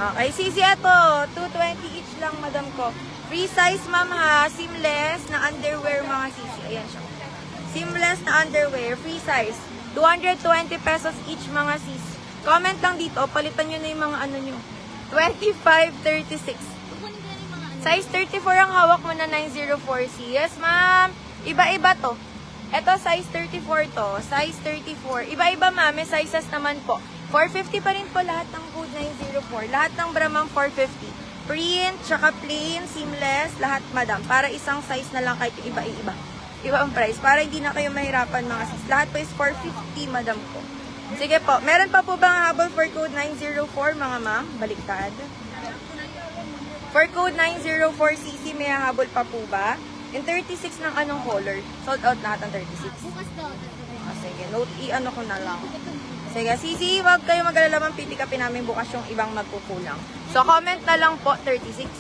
Okay, sisi ito. 220 each lang, madam ko. Free size, ma'am ha. Seamless na underwear, mga sisi. Ayan siya. Seamless na underwear. Free size. 220 pesos each, mga sisi. Comment lang dito. Palitan nyo na yung mga ano nyo. 25-36. Size 34 ang hawak mo na 904C. Yes, ma'am. Iba-iba to. Ito, size 34 to. Size 34. Iba-iba, ma'am. May sizes naman po. 450 pa rin po lahat ng code 904. Lahat ng bramang 450. Print, tsaka plain, seamless, lahat, madam. Para isang size na lang kahit iba-iba. Iba ang price. Para hindi na kayo mahirapan, mga sis. Lahat po is 450, madam po. Sige po. Meron pa po bang habol for code 904, mga ma'am? Baliktad. For code 904CC, may habol pa po ba? In 36 ng anong color? Sold out lahat ng 36. Bukas daw. Sige, note i-ano ko na lang. Sige, CC, wag kayo mag-alala, ma'am. Pipikapin namin bukas yung ibang magkukulang. So, comment na lang po, 36.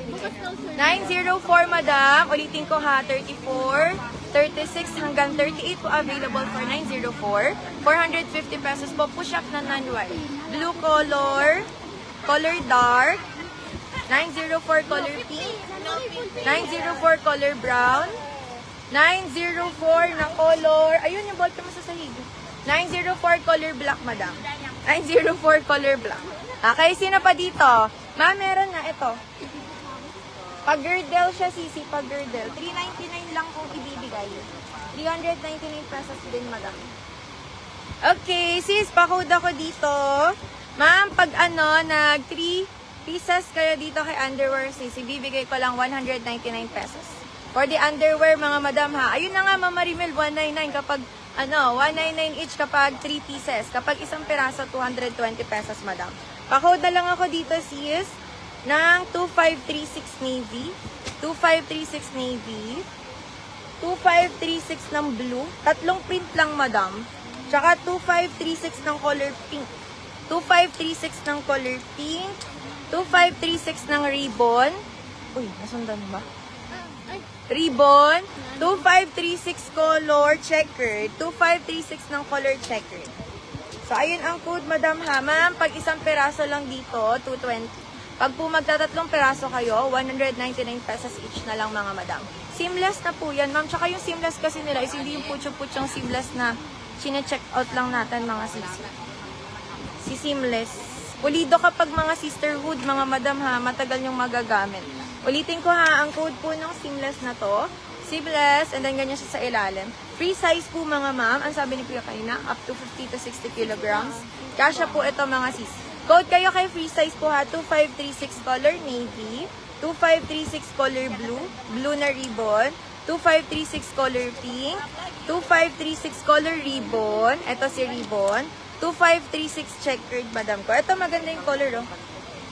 Bukas daw, sir. 904, madam. Ulitin ko ha, 34, 36 hanggang 38 po available for 904. 450 pesos po. Push-up na non-white. Blue color, color dark, 904 color pink, 904 color brown, 904 na color, ayun yung bolt mo sa sahig. 904 color black, madam. 904 color black. Okay, sino pa dito? Ma'am, meron na ito. Pag-girdle siya, sisi, pag-girdle. 399 lang kung ibibigay. 399 pesos din, madam. Okay, sis, pa-code ako dito. Ma'am, pag nag 3 pieces kayo dito kay underwear, sis, ibibigay ko lang 199 pesos. For the underwear, mga madam ha. Ayun na nga, Ma'am Marimel, 199 kapag, 199 each kapag 3 pieces. Kapag isang piraso, 220 pesos, madam. Pa-code na lang ako dito, sis, ng 2536 navy, 2536 navy, 2536 ng blue, tatlong print lang, madam. Tsaka 2536 ng color pink, 2536 ng color pink, 2536 ng ribbon. Uy, nasundan ba? Ribbon. 2536 color checkered. 2536 ng color checkered. So, ayun ang code, madam ha. Ma'am, pag isang peraso lang dito, 220. Pag po magtatatlong peraso kayo, 199 pesos each na lang, mga madam. Seamless na po yan, ma'am. Tsaka yung seamless kasi nila is hindi yung putyo-putyong seamless na chine-check out lang natin, mga sisi. Si seamless. Pulido kapag mga sisterhood, mga madam ha, matagal yung magagamit. Ulitin ko ha, ang code po ng seamless na to, seamless, and then ganyan siya sa ilalim. Free size po, mga ma'am, ang sabi ni Kuya kanina, up to 50 to 60 kilograms. Kasya po ito, mga sis. Code kayo kay free size po ha, 2536 color navy, 2536 color blue, blue na ribbon, 2536 color pink, 2536 color ribbon, ito si ribbon, 2536 checkered, madam ko. Ito maganda yung color, oh.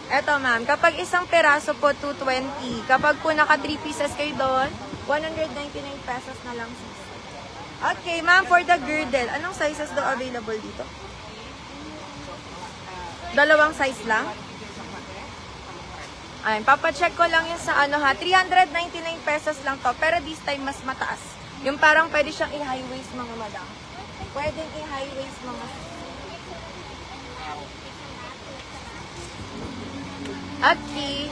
Ito, ma'am. Kapag isang peraso po, 220. Kapag po naka 3 pieces kayo doon, 199 pesos na lang, sis. Okay, ma'am, for the girdle, anong sizes daw available dito? Dalawang size lang? Ayun, papacheck ko lang yun sa 399 pesos lang to. Pero this time, mas mataas. Yung parang pwede siyang i-high waist, mga madam. Pwedeng i-high waist, mga okay.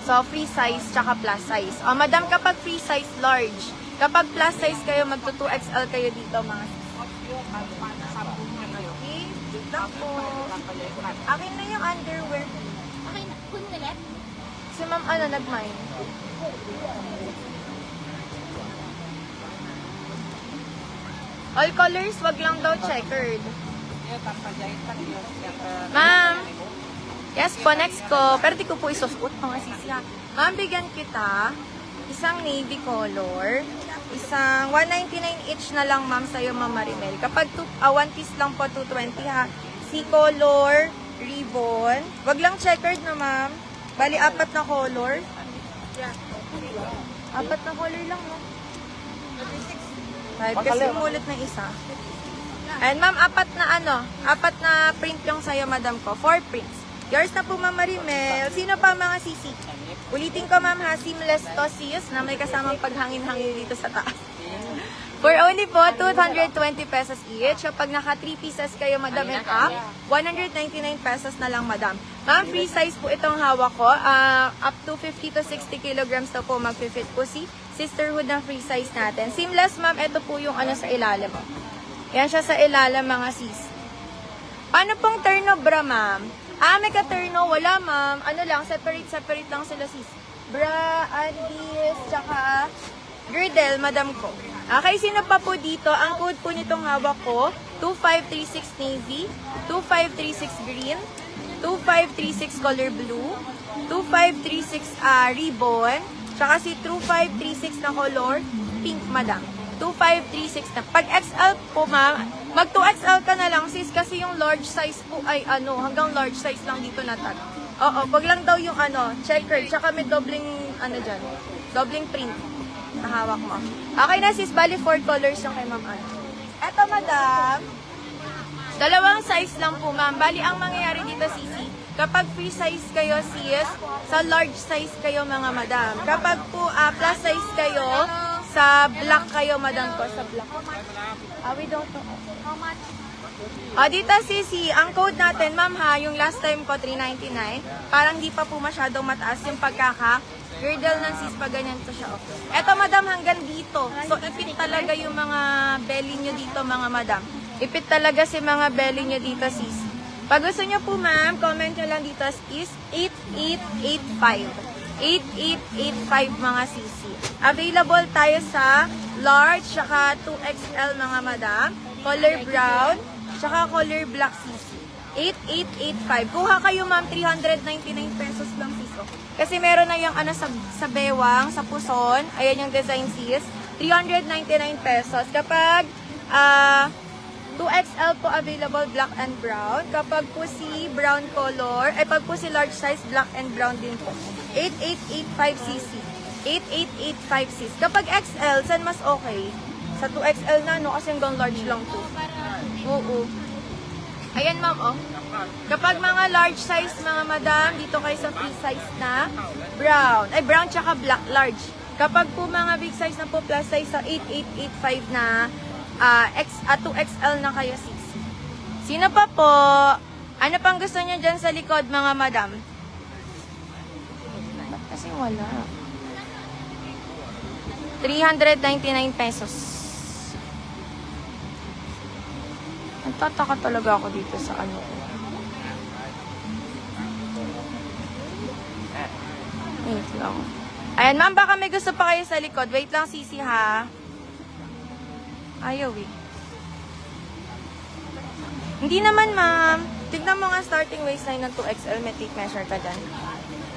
So, free size tsaka plus size. Madam, kapag free size, large. Kapag plus size kayo, magto 2XL kayo dito, mga sis. Okay. Lang po. Akin na yung underwear. Okay na. Kun ulit? Si ma'am, nag-mine. All colors, wag lang daw checkered. Ma'am. Yes po, next ko. Pero di ko po isusot, mga sisi. Ma'am, bigyan kita isang navy color. Isang 199 each na lang, ma'am, sa'yo, Ma'am Marimel. Kapag 1 piece lang po, 220 ha. C-color, ribbon. Wag lang checkered na, ma'am. Bali, 4 na color. 4 na color lang, no? 5 kasi umulit na isa. And ma'am, 4 na print yung sa'yo, madam ko. 4 prints. Yours na po, Ma'am Marimel. Sino pa, mga sisi? Ulitin ko, ma'am ha, seamless to sis na may kasamang paghangin-hangin dito sa taas. For only po, 220 pesos each. Kapag naka 3 pieces kayo, madam, and up, 199 pesos na lang, madam. Ma'am, free size po itong hawak ko. Up to 50 to 60 kilograms na po mag-fit po si sisterhood ng free size natin. Seamless, ma'am. Ito po yung ano sa ilalim. Yan siya sa ilalim, mga sis. Paano pong turno bra, ma'am? May ka-turno. Wala, ma'am. Ano lang, separate lang sila, sis. Bra, undies, tsaka girdle, madam ko. Okay, sino pa po dito? Ang code po nitong hawak ko, 2536 navy, 2536 green, 2536 color blue, 2536 ribbon, tsaka si 2536 na color pink, madam. 2536 na. Pag XL po, ma'am, mag 2XL ka na lang, sis, kasi yung large size po ay hanggang large size lang dito na tag. Oo, pag lang daw yung checker, tsaka may dobling, dyan, dobling print na hawak mo. Okay na, sis, bali 4 colors yung kay ma'am. Eto, madam, dalawang size lang po, ma'am. Bali, ang mangyayari dito, sisi, kapag free size kayo, sis, sa large size kayo, mga madam. Kapag po plus size kayo, sa black kayo, madam ko, sa black. We don't know. How much? Dito, sisi, ang code natin, ma'am ha, yung last time ko, 399, parang di pa po masyadong mataas yung girdle ng sis, pag ganyan to siya. Eto, madam, hanggang dito. So, ipit talaga yung mga belly nyo dito, mga madam. Ipit talaga si mga belly nyo dito, sis. Pag gusto nyo po, ma'am, comment nyo lang dito is 8885. 8885, mga sisi. Available tayo sa large, saka 2XL, mga madam. Color brown, saka color black, sisi. 8885. Kuha kayo, ma'am, 399 pesos lang, sis. Kasi meron na yung sa bewang, sa puson. Ayan yung design, sis. 399 pesos. Kapag 2XL po available, black and brown. Kapag po si brown color, pag po si large size, black and brown din po. 8885 cc. 8885 cc. Kapag XL, saan mas okay? Sa 2XL na, no? Kasi hanggang large lang to. Oo. Ayan, ma'am, oh. Kapag mga large size, mga madam, dito kayo sa free size na brown. Brown tsaka black, large. Kapag po mga big size na po, plus size sa 8885 na 2XL na kayo, 6. Sino pa po? Ano pang gusto niyo dyan sa likod, mga madam? Ba't kasi wala? 399 pesos. Nagtataka talaga ako dito sa ano. Wait lang. Ayan, ma'am, baka may gusto pa kayo sa likod. Wait lang, sisi, ha? Ayaw, eh. Hindi naman, ma'am. Tignan mo nga starting waistline ng 2XL. May tape measure ka dyan.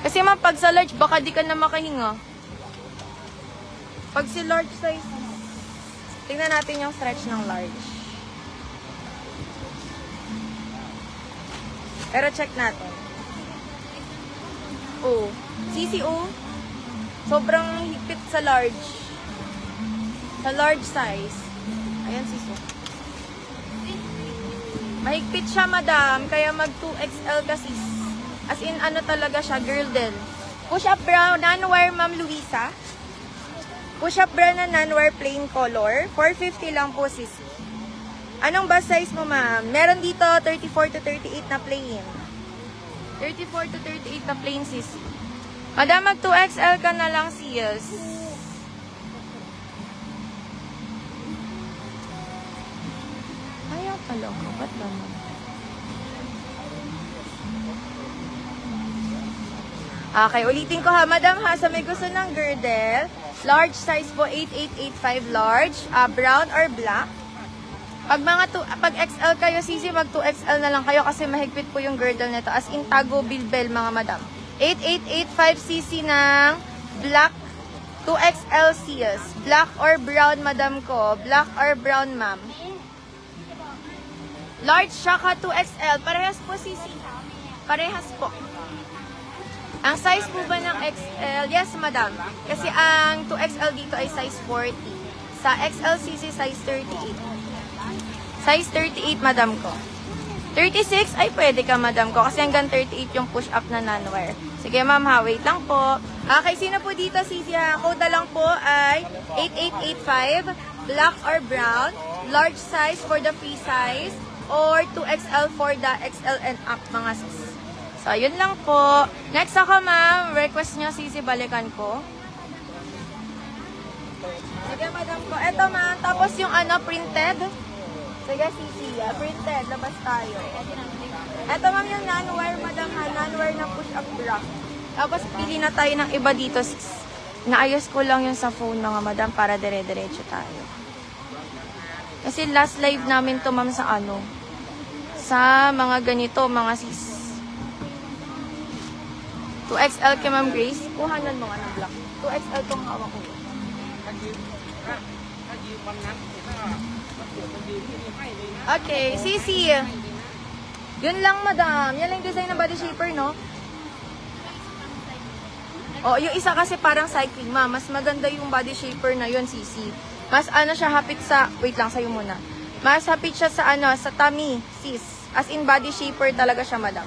Kasi, ma'am, pag sa large, baka di ka na makahinga. Pag si large size, tignan natin yung stretch ng large. Pero check natin. Oh. CCO. Sobrang higpit sa large. Sa large size. Ayan, CCO. Mahigpit siya, madam. Kaya mag 2XL kasi. As in, ano talaga siya, girdle. Push-up bra, non-wear, Ma'am Luisa. Push-up bra na non-wear plain color. 450 lang po, sis. Anong bust size mo, ma'am? Meron dito 34 to 38 na plain. 34 to 38 na plain, sis. Madam, mag 2XL ka na lang, sis. Ayaw talaga. Ba't naman? Okay, ulitin ko ha. Madam ha, sa may gusto ng girdle, large size po, 8885 large, brown or black. Pag XL kayo, sisi, mag 2XL na lang kayo kasi mahigpit po yung girdle nito. As in, tago bilbel, mga madam. 8885cc ng black 2XL sis. Black or brown, madam ko. Black or brown, ma'am. Large saka 2XL. Parehas po, sisi. Parehas po. Ang size po ba ng XL? Yes, madam. Kasi ang 2XL dito ay size 40. Sa XLCC, size 38. Size 38, madam ko. 36, ay pwede ka, madam ko. Kasi hanggang 38 yung push-up na non-wear. Sige, ma'am, ha. Wait lang po. Okay, sino po dito, sisi, ha? Code na lang po ay 8885, black or brown, large size for the free size, or 2XL for the XL and up, mga sis. So, yun lang po. Next ako, ma'am. Request nyo, sisi, balikan ko. Sige, madam ko. Eto, ma'am. Tapos yung printed. Sige, sisi. Printed. Labas tayo. Eto, ma'am, yung non-wire, madam, ha. Non-wire na push-up bra. Tapos, pili na tayo ng iba dito, sis. Naayos ko lang yung sa phone, mga madam, para dire-diretso tayo. Kasi last live namin to, ma'am, sa sa mga ganito, mga sis. 2XL kay Ma'am Grace. Kuhanan mo nga ng black. 2XL tong hawak ko. Okay, sisi. Yun lang, madam. Yan lang yung design ng body shaper, no? Oh, yung isa kasi parang cycling, ma. Mas maganda yung body shaper na yun, sisi. Mas siya, hapit sa... Wait lang, sa'yo muna. Mas hapit siya sa sa tummy, sis. As in, body shaper talaga siya, madam.